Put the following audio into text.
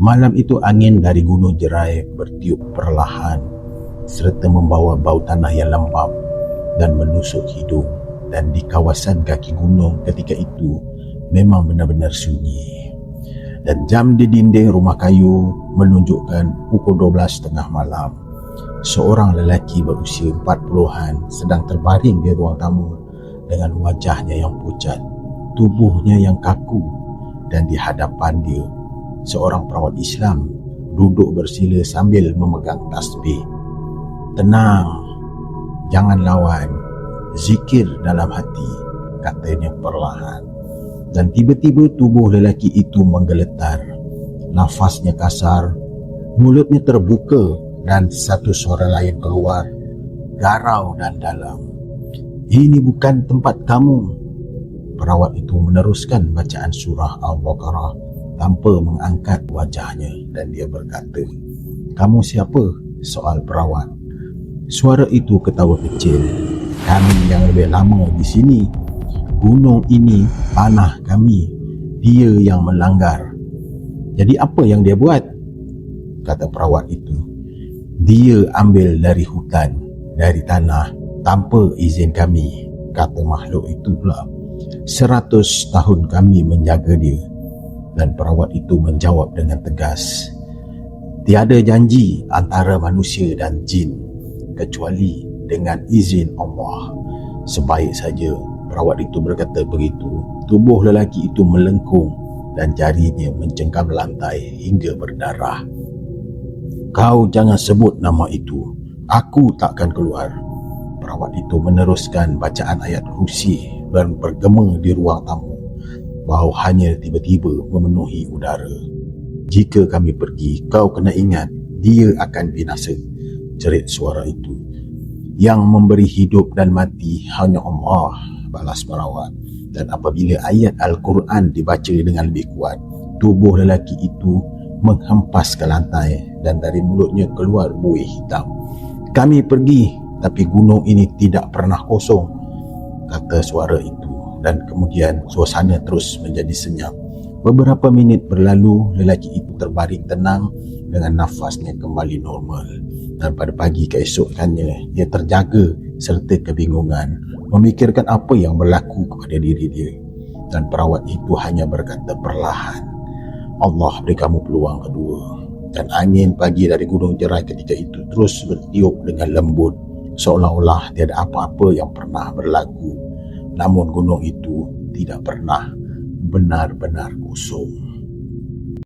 Malam itu angin dari Gunung Jerai bertiup perlahan serta membawa bau tanah yang lembap dan menusuk hidung, dan di kawasan kaki gunung ketika itu memang benar-benar sunyi. Dan jam di dinding rumah kayu menunjukkan pukul 12 tengah malam. Seorang lelaki berusia 40-an sedang terbaring di ruang tamu dengan wajahnya yang pucat, tubuhnya yang kaku, dan di hadapan dia seorang perawat Islam duduk bersila sambil memegang tasbih. "Tenang, jangan lawan, zikir dalam hati," katanya perlahan. Dan tiba-tiba tubuh lelaki itu menggeletar. Nafasnya kasar, mulutnya terbuka, dan satu suara lain keluar, garau dan dalam. "Ini bukan tempat kamu." Perawat itu meneruskan bacaan surah Al-Baqarah tanpa mengangkat wajahnya, dan dia berkata, "Kamu siapa?" soal perawat. Suara itu ketawa kecil. "Kami yang lebih lama di sini. Gunung ini tanah kami. Dia yang melanggar." "Jadi apa yang dia buat?" kata perawat itu. "Dia ambil dari hutan, dari tanah, tanpa izin kami," kata makhluk itu pula. "100 tahun kami menjaga dia." Dan perawat itu menjawab dengan tegas, "Tiada janji antara manusia dan jin kecuali dengan izin Allah." Sebaik saja perawat itu berkata begitu, tubuh lelaki itu melengkung dan jarinya mencengkam lantai hingga berdarah. "Kau jangan sebut nama itu. Aku takkan keluar." Perawat itu meneruskan bacaan ayat kursi dan bergema di ruang tamu. Bau hanya tiba-tiba memenuhi udara. "Jika kami pergi, kau kena ingat, dia akan binasa," jerit suara itu. "Yang memberi hidup dan mati hanya Allah," balas perawat. Dan apabila ayat Al-Quran dibaca dengan lebih kuat, tubuh lelaki itu menghempas ke lantai dan dari mulutnya keluar buih hitam. "Kami pergi, tapi gunung ini tidak pernah kosong," kata suara itu. Dan kemudian suasana terus menjadi senyap. Beberapa minit berlalu, lelaki itu terbaring tenang dengan nafasnya kembali normal. Dan pada pagi keesokannya, dia terjaga serta kebingungan, memikirkan apa yang berlaku kepada diri dia. Dan perawat itu hanya berkata perlahan, "Allah beri kamu peluang kedua." Dan angin pagi dari Gunung Jerai ketika itu terus bertiup dengan lembut, seolah-olah tiada apa-apa yang pernah berlaku. Namun gunung itu tidak pernah benar-benar kosong.